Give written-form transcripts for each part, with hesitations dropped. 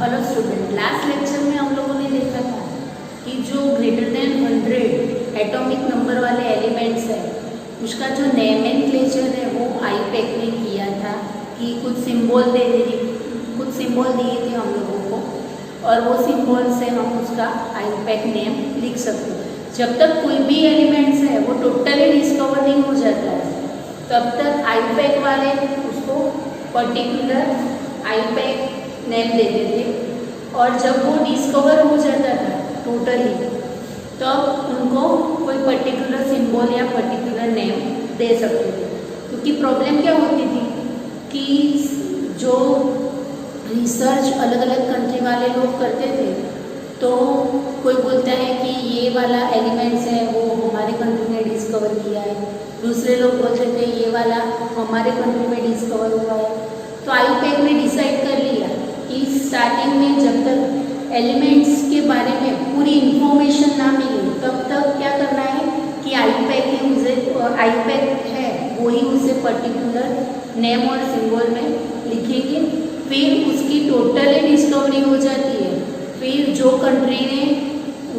Hello student, last lecture में हम लोगों ने देखा था कि जो ग्रेटर देन 100 एटॉमिक नंबर वाले एलिमेंट्स है उसका जो नोमेनक्लेचर है वो आईपैक ने किया था कि कुछ सिंबल दिए थे हम लोगों को और वो सिंबल से हम उसका आईपैक नेम लिख सकते हैं। जब तक कोई भी एलिमेंट्स है वो टोटली डिस्कवर नहीं हो जाता है तब तक आईपैक वाले उसको पर्टिकुलर आईपैक नेम देते थे और जब वो डिस्कवर हो जाता था टोटली तब उनको कोई पर्टिकुलर सिंबल या पर्टिकुलर नेम दे सकते थे। क्योंकि प्रॉब्लम क्या होती थी कि जो रिसर्च अलग अलग कंट्री वाले लोग करते थे तो कोई बोलता है कि ये वाला एलिमेंट्स है वो हमारे कंट्री में डिस्कवर किया है, दूसरे लोग बोलते थे ये वाला हमारे कंट्री में डिस्कवर हुआ है। तो आईपैक ने डिसाइड कर लिया कि स्टार्टिंग में जब तक एलिमेंट्स के बारे में पूरी इंफॉर्मेशन ना मिले तब तक क्या करना है कि आईपैक है वही उसे पर्टिकुलर नेम और सिंबल में लिखेंगे। फिर उसकी टोटली डिस्कवरी हो जाती है, फिर जो कंट्री ने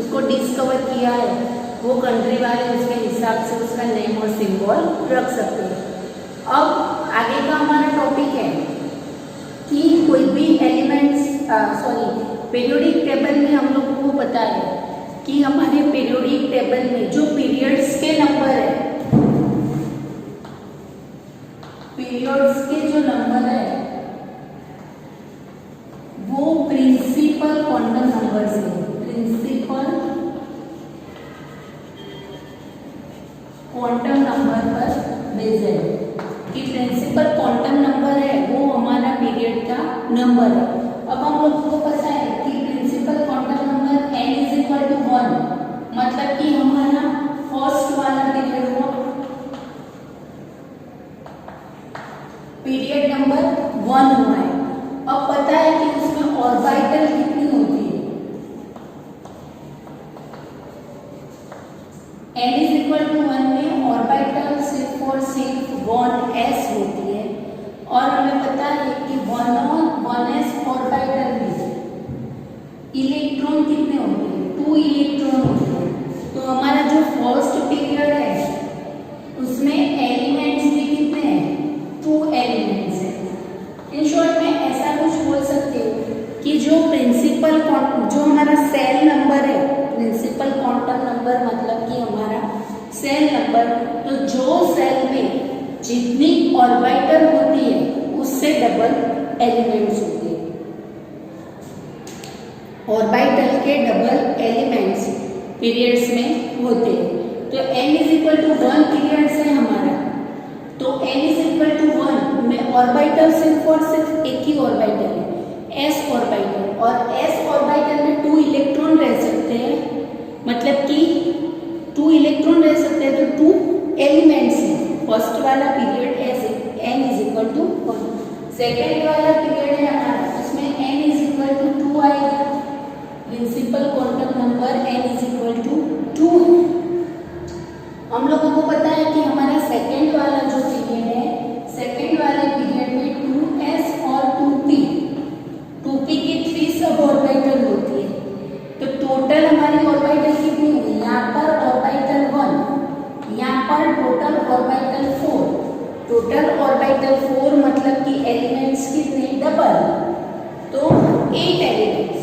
उसको डिस्कवर किया है वो कंट्री वाले उसके हिसाब से उसका नेम और सिंबल रख सकते हैं। अब आगे का हमारा टॉपिक है कि कोई भी एलिमेंट्स पीरियोडिक टेबल में हम लोगों को पता है कि हमारे पीरियोडिक टेबल में जो पीरियड्स के नंबर है, पीरियड्स के जो नंबर है वो प्रिंसिपल क्वांटम नंबर से प्रिंसिपल क्वांटम नंबर पर बेस्ड है कि प्रिंसिपल क्वांटम नंबर है वो हमारा पीरियड का नंबर है। अब हम लोगों को पता है कि प्रिंसिपल क्वांटम नंबर n = 1 मतलब कि हमारा फर्स्ट वाला पीरियड हुआ, पीरियड नंबर 1 हुआ है। अब पता है कि उसमें ऑर्बिटल कितनी होती है, n = 1 में ऑर्बिटल सिर्फ और सिर्फ 1s होती है और हमें पता है कि 1s ऑर्बिटल में इलेक्ट्रॉन कितने होते हैं, 2 इलेक्ट्रॉन होते हैं। तो हमारा जो फर्स्ट पीरियड है उसमें एलिमेंट्स भी कितने हैं, 2 एलिमेंट्स हैं। इन शॉर्ट में ऐसा कुछ बोल सकते हो कि जो प्रिंसिपल जो हमारा सेल नंबर है, प्रिंसिपल क्वांटम नंबर मतलब कि हमारा सेल नंबर, तो जो सेल में जितनी ऑर्बिटल होती है उससे डबल एलिमेंट्स होते हैं, ऑर्बिटल के डबल एलिमेंट्स पीरियड्स में होते हैं। तो n = 1 पीरियड्स है हमारा, तो n = 1 में ऑर्बिटल सिर्फ और सिर्फ एक ही ऑर्बिटल है, s ऑर्बिटल, और s ऑर्बिटल में 2 इलेक्ट्रॉन रह सकते हैं, मतलब कि 2 इलेक्ट्रॉन रह सकते हैं तो 2 एलिमेंट्स हैं। फर्स्ट वाला पीरियड ऐसे n = 1, सेकेंड वाला पीरियड है हमारा उसमें n = 2 आएगा, प्रिंसिपल क्वांटम नंबर n = 2 है। हम लोगों को पता है कि हमारा सेकेंड वाला जो पीरियड है, सेकेंड वाले पीरियड में 2s और 2p की 3 सब ऑर्बिटल होती है। तो टोटल हमारी ऑर्बिटल कितनी हुई, यहाँ पर ऑर्बिटल 1, यहाँ पर टोटल ऑर्बिटल 4, टोटल ऑर्बिटल 4 मतलब कि एलिमेंट्स कितने, डबल, तो 8 एलिमेंट्स।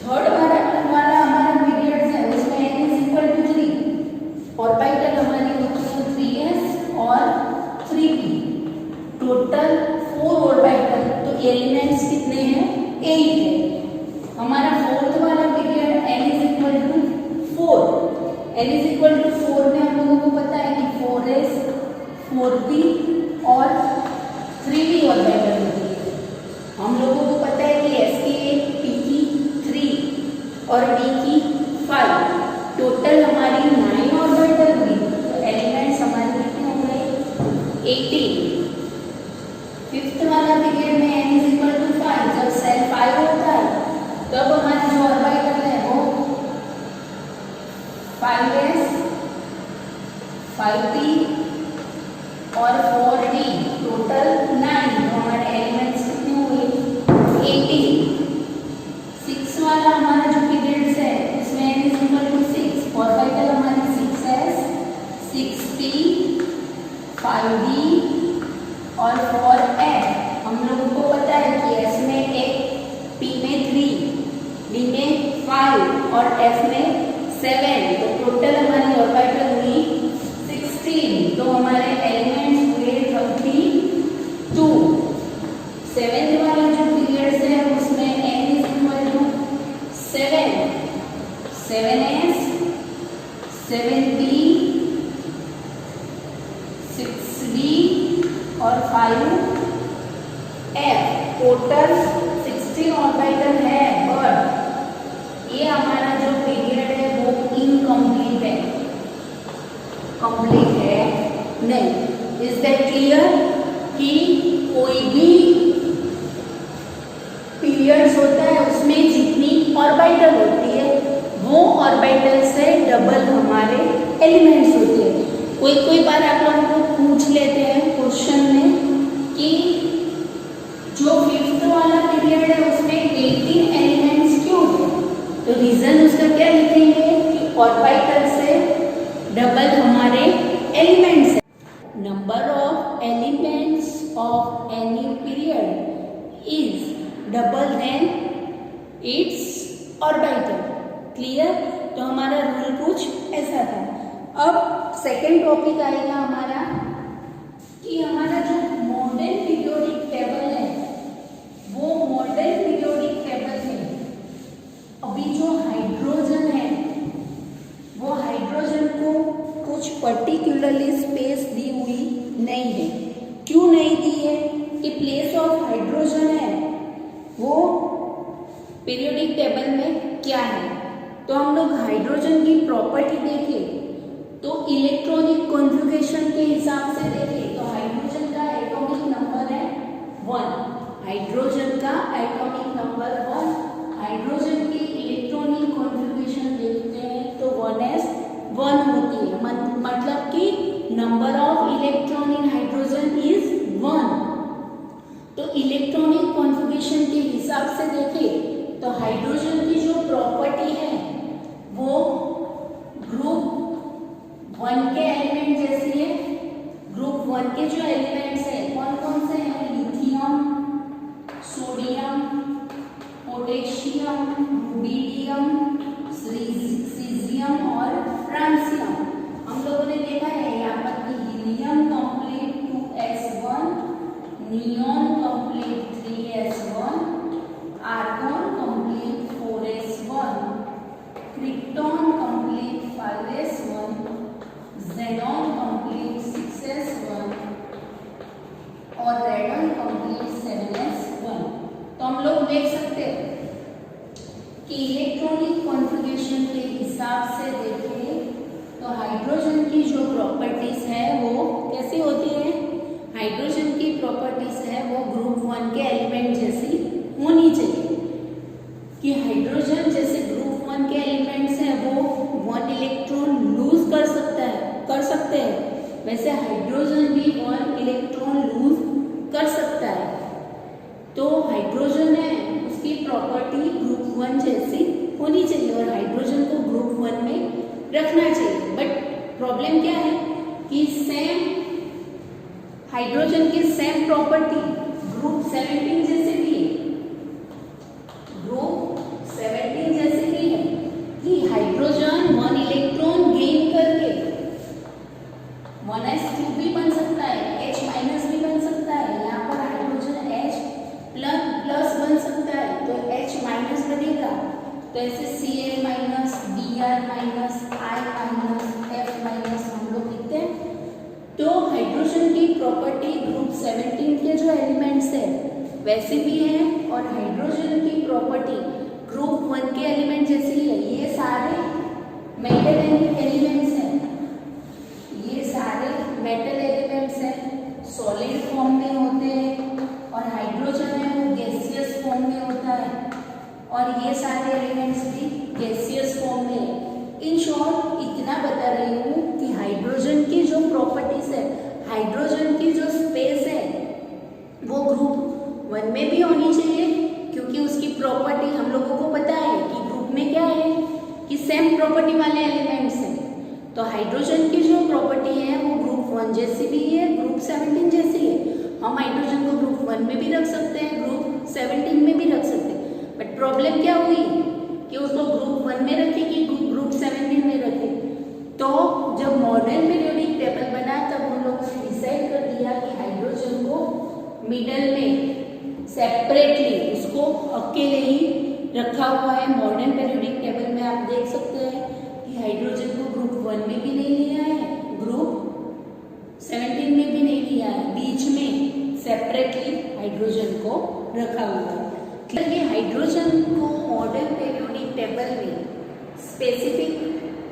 थर्ड वाला हमारा पीरियड है उसमें n = 3, ऑर्बिटल हमारी होती है 3s और 3p, टोटल 4 ऑर्बिटल, तो एलिमेंट्स कितने हैं, 8 है। हमारा फोर्थ वाला पीरियड n = 4, n = 4 में हम लोगों को पता है कि 4s 4p और 3p ऑर्बिटल होती है। हम लोगों को पता है कि s की 8, p की 3 और d की 5, टोटल हमारी 9 ऑर्बिटल हुई, तो एलिमेंट्स हमारे कितने हो गए, 18। फिफ्थ वाला पीरियड में n = 5, जब सेल 5 होता है तब हमारी जो ऑर्बिटल है वो 5s 5p और 4d, टोटल 9, तो हमारे एलिमेंट्स कितने हुए, 18। और F में 7, तो टोटल हमारी ऑर्बिटल हुई 16। तो हमारे एलिमेंट्स हुए 32। 7 वाला जो पीरियड है उसमें n is equal to 7, 7s, 7b, 6b और 5f। टोटल 16 ऑर्बिटल है, बट ये हमारा जो पीरियड है वो इनकम्प्लीट है, कंप्लीट है नहीं। इज दैट क्लियर कि कोई भी पीरियड्स होता है उसमें जितनी ऑर्बिटल होती है वो ऑर्बिटल से डबल हमारे एलिमेंट्स होते हैं। कोई बार आप लोगों को पूछ लेते हैं क्वेश्चन में कि जो 5th वाला पीरियड है उसमें 18 एलिमेंट्स क्यों है, तो रीजन उसका क्या लिखेंगे कि ऑर्बिटल से डबल हमारे एलिमेंट्स है। Number of elements of any period is double then its orbital. Clear? तो हमारा रूल कुछ ऐसा था। अब सेकंड टॉपिक आएगा हमारा कि हमारा जो मॉडर्न पीरियोडिक टेबल है वो मॉडर्न पीरियोडिक टेबल में अभी जो हाइड्रोजन है वो हाइड्रोजन को कुछ पर्टिकुलरली स्पेस दी हुई नहीं है। क्यों नहीं दी है? कि प्लेस ऑफ हाइड्रोजन है वो पीरियोडिक टेबल में क्या है। तो हम लोग हाइड्रोजन की प्रॉपर्टी देखें तो इलेक्ट्रॉनिक कॉन्फ़िगरेशन के हिसाब से देखें तो हाइड्रोजन का एटॉमिक नंबर है 1। हाइड्रोजन का एटॉमिक नंबर 1। हाइड्रोजन की इलेक्ट्रॉनिक कॉन्फ़िगरेशन देखते हैं तो 1s1 होती है, मतलब कि number of electron in hydrogen is 1। तो इलेक्ट्रॉनिक कॉन्फ़िगरेशन के हिसाब से देखें तो हाइड्रोजन की जो प्रॉपर्टी है वो ग्रुप 1 के एलिमेंट जैसी है। ग्रुप 1 के जो एलिमेंट्स है कौन कौन से हैं? Lithium, sodium, potassium, rubidium, caesium और फ्रांसियम। हम लोगों ने देखा है यहाँ पर कि helium complete 2s1, neon complete 3s1, argon complete 4s1, krypton complete 5s1, xenon complete 6s1 और रेडन कंप्लीट 7s1। तो हम लोग देख सकते हैं कि इलेक्ट्रॉनिक कॉन्फ़िगरेशन के हिसाब से देखें तो हाइड्रोजन की जो प्रॉपर्टीज है वो कैसी होती है? हाइड्रोजन की प्रॉपर्टीज है वो ग्रुप 1 के एलिमेंट जैसी होनी चाहिए। कि हाइड्रोजन जैसे ग्रुप 1 के एलिमेंट्स हैं वो 1 इलेक्ट्रॉन लूज कर सकते हैं, वैसे हाइड्रोजन भी 1 इलेक्ट्रॉन लूज कर सकता है। तो हाइड्रोजन है उसकी प्रॉपर्टी ग्रुप 1 जैसी होनी चाहिए और हाइड्रोजन को ग्रुप 1 में रखना चाहिए। बट प्रॉब्लम क्या है कि सेम हाइड्रोजन की सेम प्रॉपर्टी ग्रुप 17 जैसे भी है, ग्रुप 17 जैसे भी है कि हाइड्रोजन 1 इलेक्ट्रॉन गेन करके 1s2 भी बन सकता है, H माइनस भी बन सकता है। यहाँ पर हाइड्रोजन H प्लस बन सकता है तो H माइनस बनेगा, तो ऐसे Cl minus, Br minus, I minus, F minus हम लोग लिखते हैं। तो हाइड्रोजन की प्रॉपर्टी ग्रुप 17 के जो एलिमेंट्स है वैसे भी है और हाइड्रोजन की प्रॉपर्टी ग्रुप 1 के एलिमेंट जैसी है। ये सारे मेटल एलिमेंट्स हैं, ये सारे मेटल एलिमेंट्स हैं, सॉलिड फॉर्म में होते हैं और हाइड्रोजन है वो गैसियस फॉर्म में होता है और ये सारे एलिमेंट्स भी गैसियस फॉर्म में है। इन शॉर्ट इतना बता रही हूँ कि हाइड्रोजन की जो प्रॉपर्टीज है, हाइड्रोजन की जो स्पेस है वो ग्रुप 1 में भी होनी चाहिए क्योंकि उसकी प्रॉपर्टी हम लोगों को पता है कि ग्रुप में क्या है कि सेम प्रॉपर्टी वाले एलिमेंट्स हैं। तो हाइड्रोजन की जो प्रॉपर्टी है वो ग्रुप 1 जैसी भी है, ग्रुप 17 जैसी है। हम हाइड्रोजन को ग्रुप 1 में भी रख सकते हैं, ग्रुप 17 में भी रख सकते हैं। बट प्रॉब्लम क्या हुई कि उसको ग्रुप 1 में रखे कि ग्रुप 17 में रखे। तो जब मॉडर्न पीरियोडिक टेबल बना तब उन लोगों ने डिसाइड कर दिया कि हाइड्रोजन को मिडल में सेपरेटली उसको अकेले ही रखा हुआ है। मॉडर्न पीरियोडिक टेबल में आप देख सकते हैं कि हाइड्रोजन को ग्रुप 1 में भी नहीं लिया है, ग्रुप 17 में भी नहीं लिया है, बीच में सेपरेटली हाइड्रोजन को रखा हुआ है। क्योंकि हाइड्रोजन को मॉडर्न पीरियोडिक टेबल में स्पेसिफिक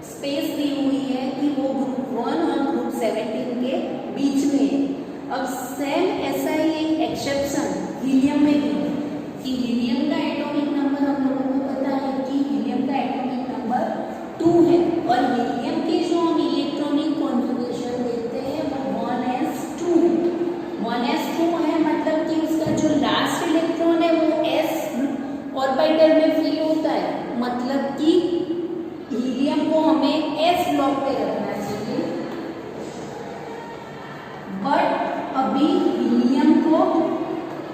स्पेस दी हुई है कि वो ग्रुप 1 और ग्रुप 17 के बीच में है। अब सेम ऐसा ही एक एक्सेप्शन हीलियम में भी है कि हीलियम का एटॉमिक नंबर हम लोगों को पता है कि हीलियम का एटॉमिक नंबर 2 है और हीलियम के जो हम इलेक्ट्रॉनिक कॉन्फ़िगरेशन देखते हैं वो 1s2 है। 1s2 है मतलब कि उसका जो लास्ट इलेक्ट्रॉन है वो s ऑर्बिटल में फिल होता है, मतलब कि हीलियम को हमें s ब्लॉक पे रखना चाहिए, बट अभी हीलियम को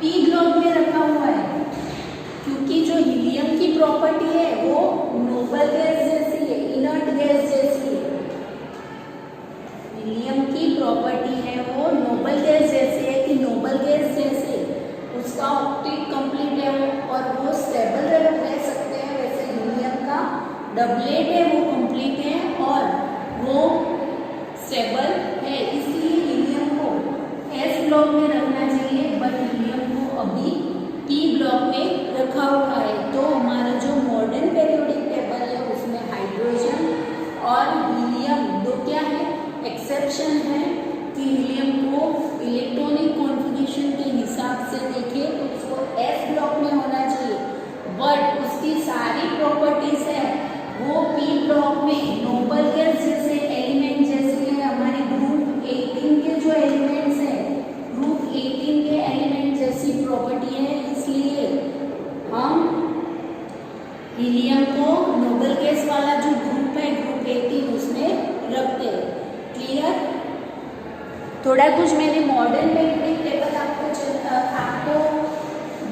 p ब्लॉक में रखा हुआ है क्योंकि जो हीलियम की प्रॉपर्टी है वो नोबल गैस जैसी है, इनर्ट गैस जैसी है। हीलियम की प्रॉपर्टी है वो नोबल गैस जैसी है कि नोबल गैस जैसे उसका ऑक्टेट कंप्लीट है वो और वो स्टेबल रह सकते हैं, वैसे हीलियम का डबलेट है वो कंप्लीट है और वो स्टेबल है, इसलिए हीलियम को s ब्लॉक में रखना चाहिए बट हीलियम को अभी p ब्लॉक में रखा हुआ है। तो हमारा जो मॉडर्न पीरियोडिक टेबल है उसमें हाइड्रोजन और हीलियम दो क्या है, एक्सेप्शन है कि हीलियम को इलेक्ट्रॉनिक कॉन्फ़िगरेशन के हिसाब से देखें तो उसको s ब्लॉक में होना चाहिए, बट उसकी सारी प्रॉपर्टीज है वो p ब्लॉक में नोबल गैस जैसे एलिमेंट जैसे हमारे ग्रुप 18 के जो एलिमेंट्स हैं, ग्रुप 18 के एलिमेंट जैसी प्रॉपर्टी है, इसलिए हम हीलियम को नोबल गैस वाला जो ग्रुप है ग्रुप 18 उसमें रखते हैं। क्लियर? थोड़ा कुछ मैंने मॉडर्न पीरियोडिक टेबल आपको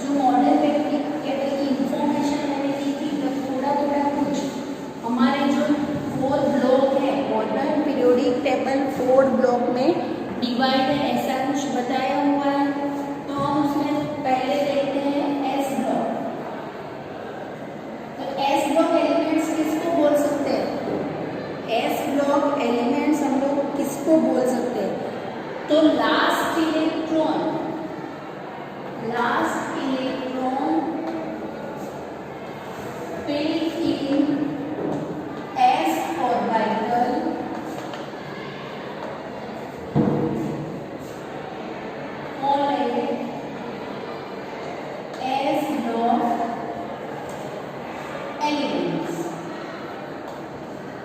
जो मॉडर्न पीरियोडिक टेबल की इंफॉर्मेशन मैंने दी थी तो थोड़ा कुछ हमारे जो 4 ब्लॉक है मॉडर्न पीरियोडिक टेबल 4 ब्लॉक में डिवाइड है ऐसा कुछ बताया हुआ है। तो हम उसमें पहले देखते हैं s ब्लॉक। तो s ब्लॉक एलिमेंट्स किसको बोल सकते हैं? s ब्लॉक एलिमेंट्स हम लोग किसको बोल सकते हैं? तो last electron filled in s orbital called s block elements।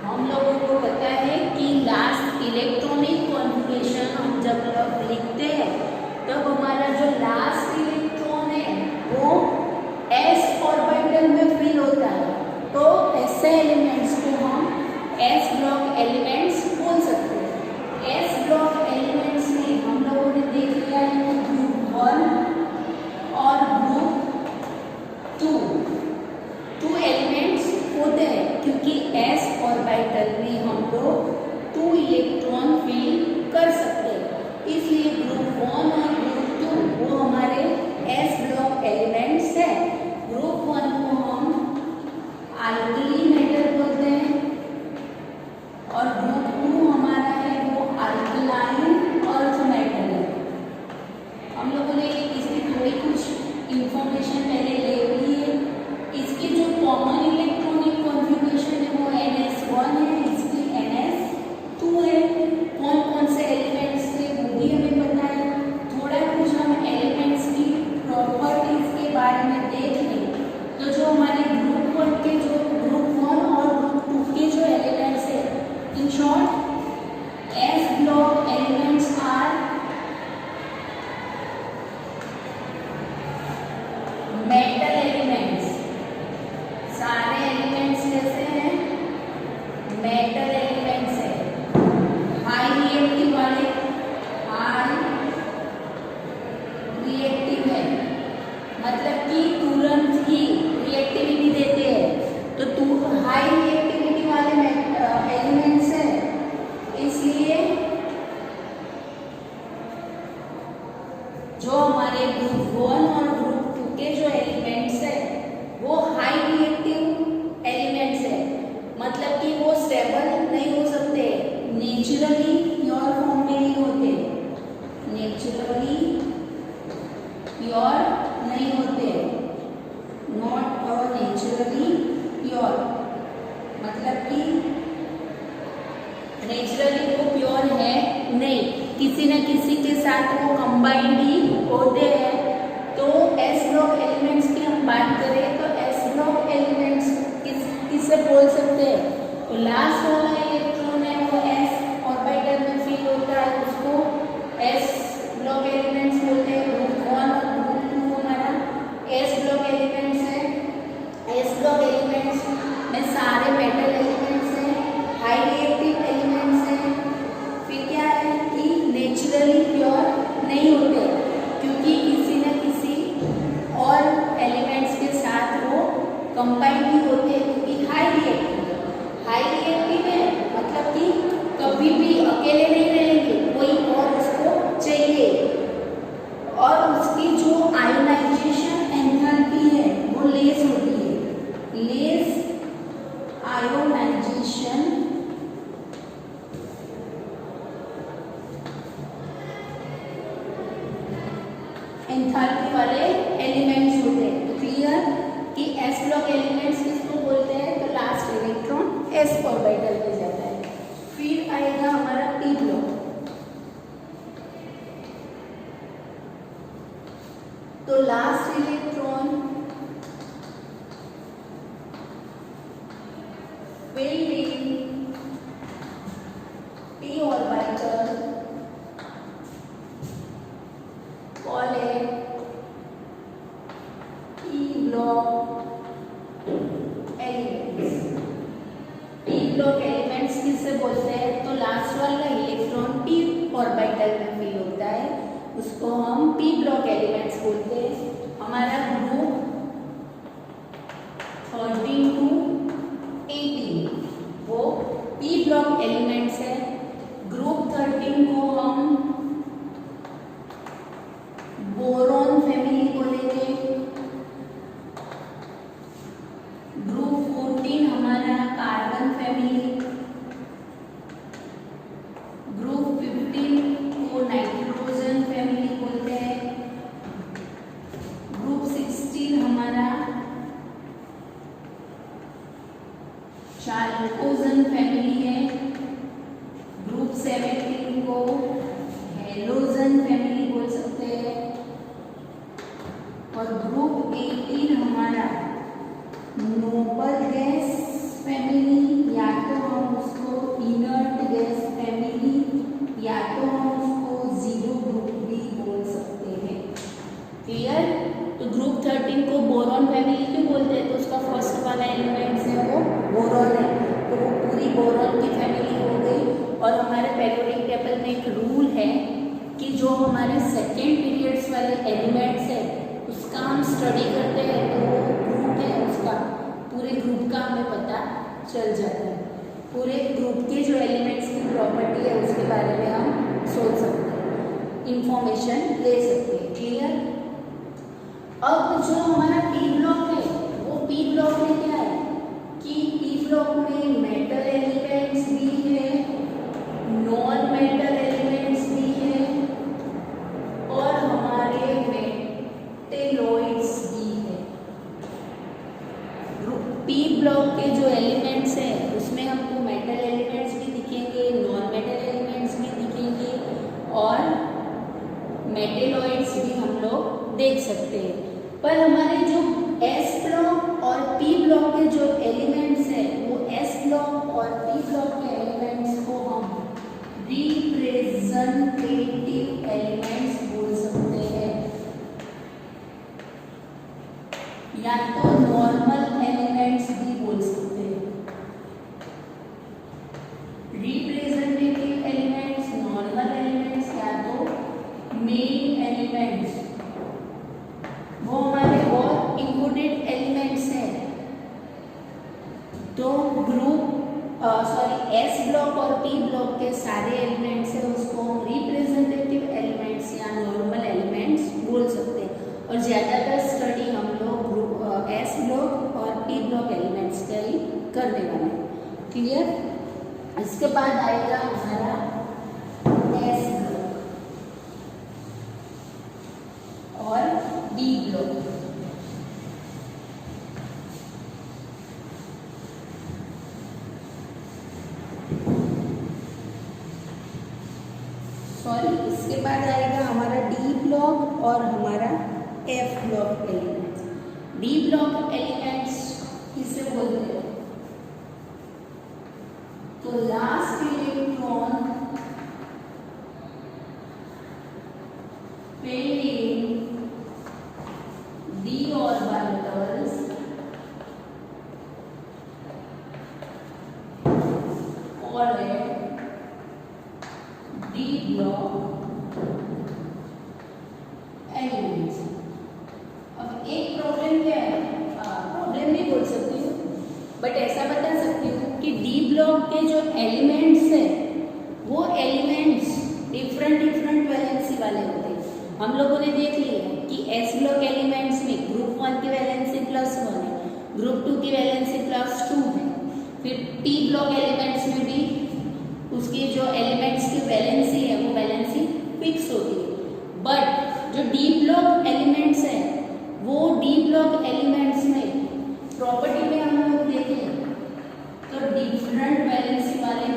हम लोगों को पता है कि लास्ट इलेक्ट्रॉनिक कॉन्फ़िगरेशन हम जब लिखते हैं तब हमारा जो लास्ट इलेक्ट्रॉन है वो s ऑर्बिटल में फिल होता है, तो ऐसे एलिमेंट्स को हम s ब्लॉक एलिमेंट्स बोल सकते हैं। s ब्लॉक एलिमेंट्स में हम लोगों ने देख लिया है कि ग्रुप 1 और ग्रुप 2 एलिमेंट्स होते हैं क्योंकि s ऑर्बिटल में हम लोग 2 इलेक्ट्रॉन फिल कर सकते हैं, इसलिए ग्रुप 1 और ग्रुप 2 वो हमारे s ब्लॉक एलिमेंट्स हैं। ग्रुप 1 को हम अल्कली मेटल बोलते हैं और ग्रुप 2 हमारा है वो अल्कलाइन अर्थ मेटल है। हम लोगों ने इसकी थोड़ी कुछ इंफॉर्मेशन पहले ले ली है। इसकी जो कॉमन इलेक्ट्रॉनिक कॉन्फ़िगरेशन है वो ns1 है, इसकी ns2 है। कौन कौन से एलिमेंट्स थे वो भी हमें पता है। थोड़ा कुछ हम एलिमेंट्स की प्रॉपर्टीज के बारे में देख लें तो जो हमारे ग्रुप 1 के जो ग्रुप 1 और ग्रुप 2 के जो एलिमेंट्स है, in short s block elements are metal elements. सारे एलिमेंट्स कैसे हैं? मेटल एलिमेंट्स है। हाई रिएक्टिव वाले हाई रिएक्टिव है, मतलब कि तुरंत ही रिएक्टिविटी देते हैं। तो हाई रिएक्टिविटी वाले एलिमेंट्स है, इसलिए जो हमारे ग्रुप 1 और ग्रुप 2 के जो एलिमेंट्स है वो हाई रिएक्टिव एलिमेंट्स है, मतलब कि वो स्टेबल नहीं हो सकते, नेचुरली प्योर फॉर्म में नहीं होते, नेचुरली प्योर नहीं होते, नॉट और नेचुरली प्योर, मतलब कि नेचुरली वो प्योर है नहीं, किसी न किसी के साथ वो कंबाइंड ही होते हैं। तो एस ब्लॉक एलिमेंट्स की हम बात करें तो एस ब्लॉक एलिमेंट्स किससे बोल सकते हैं, तो लास्ट वाला इलेक्ट्रॉन है वो एस ऑर्बिटल में फील होता है, उसको एस ब्लॉक एलिमेंट्स बोलते हैं। ग्रुप 1 और ग्रुप 2 हमारा एस ब्लॉक एलिमेंट्स है। एस ब्लॉक एलिमेंट्स में सारे मेटल एलिमेंट्स हैं, हाई रिएक्टिव एलिमेंट्स हैं। फिर क्या है कि नेचुरली प्योर नहीं होते, क्योंकि किसी न किसी और एलिमेंट्स के साथ वो कंबाइंड भी होते हैं, क्योंकि हाई रिएक्टिव है, मतलब कि कभी भी अकेले नहीं रहेंगे, कोई और उसको चाहिए, और उसकी जो आयोनाइजेशन एंथैल्पी है वो लेस होती है, लेस आयोनाइजेशन एंथैल्पी वाले एलिमेंट्स होते हैं। तो क्लियर कि एस ब्लॉक एलिमेंट्स किसको बोलते हैं, तो लास्ट इलेक्ट्रॉन एस ऑर्बिटल में जाता है। फिर आएगा हमारा पी ब्लॉक, तो last electron will be p orbital called a p block elements। p block elements किससे बोलते हैं, तो लास्ट वाला इलेक्ट्रॉन p ऑर्बिटल में फील होता है, उसको हम p block elements बोलते हैं। हमारा ग्रुप 13 to 18 वो p ब्लॉक एलिमेंट्स है। ग्रुप 13 को हम बोरॉन फैमिली बोलेंगे। ग्रुप 14 हमारा कार्बन फैमिली। ग्रुप 15 को नाइट्रोजन फैमिली बोलते हैं। ग्रुप 16 हमारा चाल्कोजन फैमिली है। ग्रुप 17 को हेलोजन फैमिली बोल सकते हैं, और ग्रुप 18 हमारा नोबल गैस फैमिली, या तो हम उसको इनर्ट गैस फैमिली, या तो हम उसको जीरो ग्रुप भी बोल सकते हैं। क्लियर? तो ग्रुप 13 को बोरॉन फैमिली क्यों बोलते हैं, तो उसका फर्स्ट वाला एलिमेंट्स है वो बोरॉन है, तो वो पूरी बोरॉन की फैमिली हो गई। और हमारे पेरियोडिक टेबल में एक रूल है कि जो हमारे सेकेंड पीरियड्स वाले एलिमेंट्स है उसका हम स्टडी करते हैं, तो वो ग्रुप है उसका, पूरे ग्रुप का हमें पता चल जाता है, पूरे ग्रुप के जो एलिमेंट्स की प्रॉपर्टी है उसके बारे में हम सोच सकते हैं, इंफॉर्मेशन ले सकते हैं। क्लियर? अब जो हमारा पी ब्लॉक है वो पी ब्लॉक में क्या है कि पी ब्लॉक में मेटल एलिमेंट्स भी है, नॉन मेटल एलिमेंट्स भी है, और हमारे मेटेलॉइड्स भी है। पी ब्लॉक के जो एलिमेंट्स हैं उसमें हमको मेटल एलिमेंट्स भी दिखेंगे, नॉन मेटल एलिमेंट्स भी दिखेंगे, और मेटेलॉइड्स भी हम लोग देख सकते हैं। पर हमारे जो एस ब्लॉक और पी ब्लॉक के जो एलिमेंट्स हैं वो एस ब्लॉक और पी ब्लॉक के एलिमेंट्स को हम रिप्रेजेंटेटिव एलिमेंट्स बोल सकते हैं, या तो नॉर्मल एलिमेंट्स भी बोल सकते हैं। रिप्रेजेंटेटिव एलिमेंट्स, नॉर्मल एलिमेंट्स, या तो मेन एलिमेंट्स, वो हमारे और इंपोर्टेंट एलिमेंट्स हैं। तो ग्रुप एस ब्लॉक और पी ब्लॉक के सारे एलिमेंट्स है उसको हम रिप्रेजेंटेटिव एलिमेंट्स या नॉर्मल एलिमेंट्स बोल सकते हैं। और ज़्यादातर स्टडी हम लोग ग्रुप एस ब्लॉक और पी ब्लॉक एलिमेंट्स का ही करने वाले हैं। क्लियर? इसके बाद आएगा हमारा एस ब्लॉक और डी ब्लॉक। इसके बाद आएगा हमारा डी ब्लॉक और हमारा F block elements. D block elements किसे बोलते हैं? तो last electron pairing D orbitals और डी ब्लॉक एलिमेंट्स। अब एक प्रॉब्लम क्या है, प्रॉब्लम नहीं बोल सकती हूँ बट ऐसा बता सकती हूँ कि डी ब्लॉक के जो एलिमेंट्स है वो एलिमेंट्स डिफरेंट वैलेंसी वाले होते हैं। हम लोगों ने देख लिया कि एस ब्लॉक एलिमेंट्स में ग्रुप 1 की वैलेंसी +1 है, ग्रुप 2 की वैलेंसी +2 है। फिर पी ब्लॉक एलिमेंट्स में भी उसकी जो एलिमेंट्स की वैलेंसी है वो वैलेंसी फिक्स होती है। बट जो डी ब्लॉक एलिमेंट्स है वो डी ब्लॉक एलिमेंट्स में प्रॉपर्टी में हम लोग देखें तो डिफरेंट वैलेंसी वाले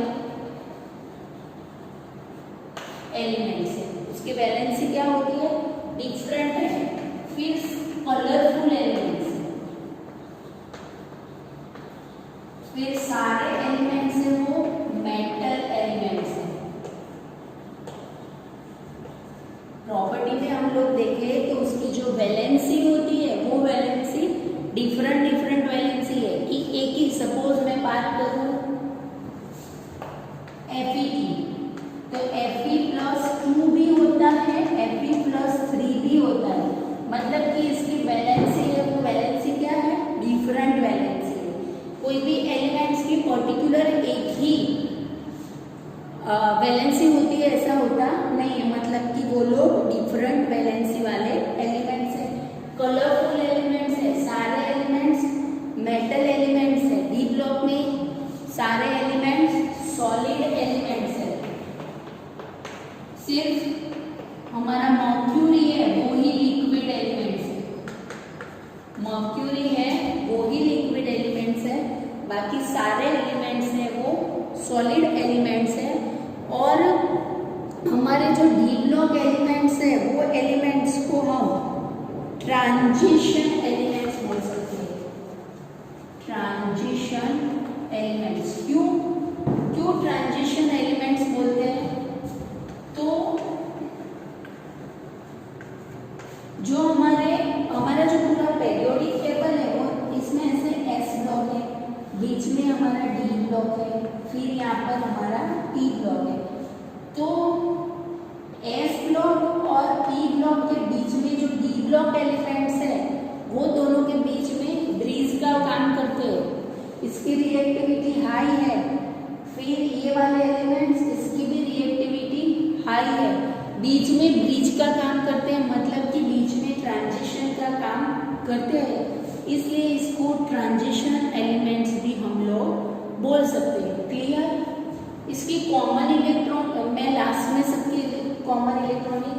एलिमेंट्स है, उसकी वैलेंसी क्या होती है? डिफरेंट है। फिर कलरफुल एलिमेंट्स, फिर सारे एलिमेंट्स है वो मेटल एलिमेंट्स है। प्रॉपर्टी में हम लोग देखें तो उसकी जो वैलेंसी होती है वो वैलेंसी डिफरेंट वैलेंसी है कि एक ही, सपोज मैं बात करूं Fe की, तो Fe+2 भी होता है, Fe+3 भी होता है। मतलब कि इसकी वैलेंसी है वो वैलेंसी क्या है? डिफरेंट वैलेंसी है। कोई भी एलिमेंट्स की पर्टिकुलर एक ही वैलेंसी होती है ऐसा होता नहीं है, मतलब कि वो लोग डिफरेंट वैलेंसी वाले एलिमेंट्स है। कलरफुल एलिमेंट्स है, सारे एलिमेंट्स मेटल एलिमेंट्स है। डी ब्लॉक में सारे एलिमेंट्स सॉलिड एलिमेंट्स है। सिर्फ हमारा मर्क्यूरी है वो ही लिक्विड एलिमेंट्स है, मर्क्यूरी है वो ही लिक्विड एलिमेंट्स है, बाकी सारे एलिमेंट्स है वो सॉलिड एलिमेंट्स है। और हमारे जो डी ब्लॉक एलिमेंट्स है वो एलिमेंट्स को हम ट्रांजिशन एलिमेंट्स बोल सकते हैं। ट्रांजिशन एलिमेंट्स क्यों ट्रांजिशन एलिमेंट्स बोलते हैं? तो जो हमारा जो पूरा पेरियोडिक टेबल है वो इसमें ऐसे एस ब्लॉक है, बीच में हमारा डी ब्लॉक है, फिर यहाँ पर हमारा पी ब्लॉक है। तो एस ब्लॉक और पी ब्लॉक के बीच में जो डी ब्लॉक एलिमेंट्स है वो दोनों के बीच में ब्रिज का काम करते हैं, इसकी रिएक्टिविटी हाई है। फिर ये वाले एलिमेंट्स इसकी भी रिएक्टिविटी हाई है, बीच में ब्रिज का काम करते हैं, मतलब कि बीच में ट्रांजिशन का काम करते हैं, इसलिए इसको ट्रांजिशन एलिमेंट्स भी हम लोग बोल सकते हैं। क्लियर? इसकी कॉमन इलेक्ट्रॉन मैं लास्ट में सबकी कॉमन इलेक्ट्रॉनिक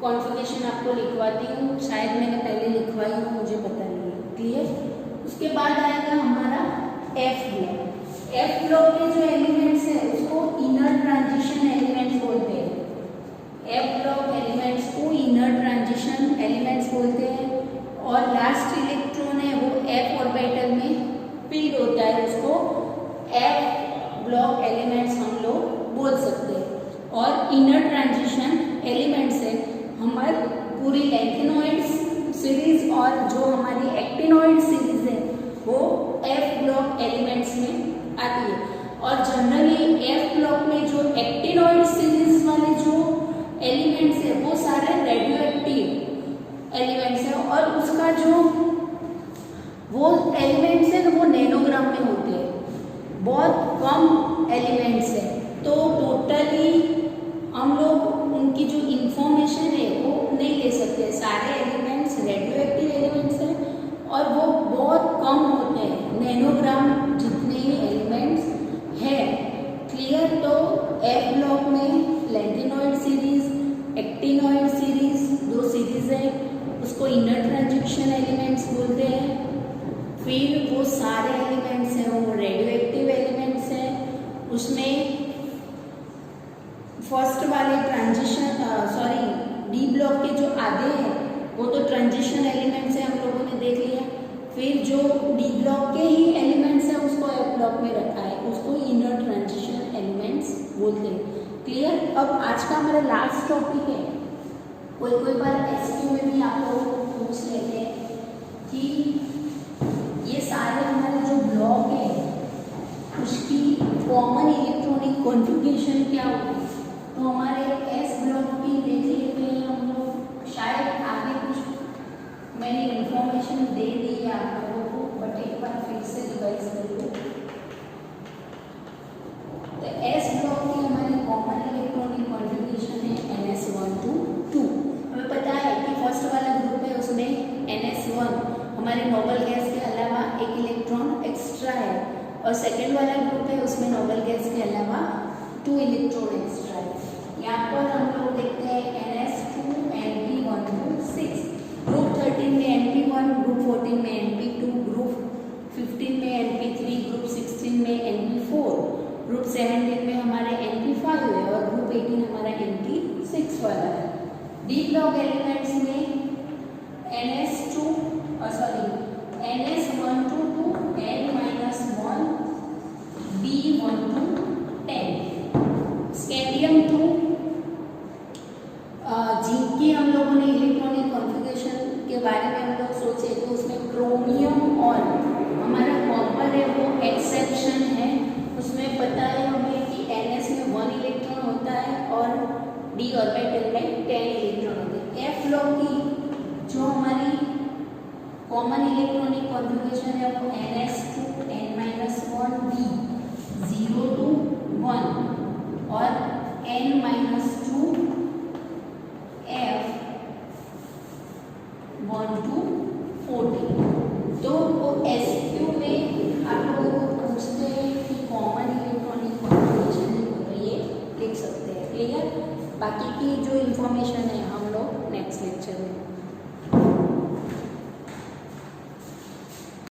कॉन्फिगरेशन आपको लिखवाती हूँ, शायद मैंने पहले लिखवाई हो, मुझे पता नहीं है। क्लियर? उसके बाद आएगा हमारा एफ ब्लॉक। एफ ब्लॉक के जो एलिमेंट्स है उसको इनर ट्रांजिशन एलिमेंट्स बोलते हैं। एफ ब्लॉक एलिमेंट्स को इनर ट्रांजिशन एलिमेंट्स बोलते हैं। और लास्ट इलेक्ट्रॉन है वो एफ ऑर्बिटल में फील्ड होता है, उसको एफ ब्लॉक एलिमेंट्स हम लोग बोल सकते हैं। और इनर ट्रांजिशन एलिमेंट्स है हमारी पूरी लैंथेनॉइड सीरीज और जो हमारी एक्टिनॉइड सीरीज है वो एफ ब्लॉक एलिमेंट्स में आती है। और जनरली एफ ब्लॉक में जो एक्टिनॉइड सीरीज वाले जो एलिमेंट्स है वो सारे रेडियो एक्टिव एलिमेंट्स है। और उसका जो वो एलिमेंट्स है ना वो नैनोग्राम में होते हैं, बहुत कम एलिमेंट्स है। तो टोटली हम लोग उनकी जो इंफॉर्मेशन है वो नहीं ले सकते। सारे एलिमेंट्स रेडियो एक्टिव एलिमेंट्स हैं और वो बहुत कम होते हैं, नैनोग्राम जितने एलिमेंट्स हैं। क्लियर? तो एफ ब्लॉक में लैंटिनॉइड सीरीज, एक्टिनॉइड सीरीज, दो सीरीज है, उसको इनर ट्रांजिशन एलिमेंट्स बोलते हैं। फिर वो सारे एलिमेंट्स हैं वो रेडियो एक्टिव एलिमेंट्स हैं। उसमें फर्स्ट वाले डी ब्लॉक के जो आधे हैं वो तो ट्रांजिशन एलिमेंट्स है, हम लोगों ने देख लिया। फिर जो डी ब्लॉक के ही एलिमेंट्स हैं उसको एफ ब्लॉक में रखा है, उसको इनर ट्रांजिशन एलिमेंट्स बोलते हैं। क्लियर? अब आज का हमारा लास्ट टॉपिक है, कोई बार एसक्यू में भी आप लोग पूछ लेते हैं कि ये सारे हमारे जो ब्लॉक है उसकी कॉमन इलेक्ट्रॉनिक कॉन्फ़िगरेशन क्या होगी। तो हमारे एस ब्लॉक की देख लेते हैं हम लोग, शायद आगे कुछ मैंने इंफॉर्मेशन दे दी है आप लोगों को, बट एक बार फिर से रिवाइज कर लो। तो एस ब्लॉक की हमारी कॉमन इलेक्ट्रॉनिक कॉन्फ़िगरेशन है NS1 to 2। हमें पता है कि फर्स्ट वाला ग्रुप है उसमें NS1 हमारे नोबल गैस के अलावा एक इलेक्ट्रॉन एक्स्ट्रा है, और सेकेंड वाला ग्रुप है उसमें नोबल गैस के अलावा 2 इलेक्ट्रॉन एक्स्ट्रा है। यहाँ पर हम लोग देखते हैं NS2 Np1 to 6, ग्रुप 13 में Np1, ग्रुप 14 में Np2, ग्रुप 15 में Np3, ग्रुप 16 में Np4, ग्रुप 17 में हमारे Np5 है और ग्रुप 18 हमारा Np6 वाला है। डी ब्लॉक एलिमेंट्स में NS1 to 2, N-1, B1 to 10। Scandium 2, zinc की हम लोगों ने इलेक्ट्रॉनिक कॉन्फ़िगरेशन के बारे में हम लोग सोचे तो उसमें क्रोमियम और हमारा कॉपर है वो एक्सेप्शन है। उसमें पता है हमें कि NS में 1 इलेक्ट्रॉन होता है और डी ऑर्बिटल में 10 इलेक्ट्रॉन होते हैं। एफ ब्लॉक की जो हमारी कॉमन इलेक्ट्रॉनिक कॉन्फ़िगरेशन है वो NS2 N-1 B 0 to 1 और N-2 F 1 to 14। तो SQ में आप लोगों को पूछते हैं कि कॉमन इलेक्ट्रॉनिक कॉन्फ़िगरेशन है तो ये लिख सकते हैं। क्लियर? बाकी की जो इंफॉर्मेशन है हम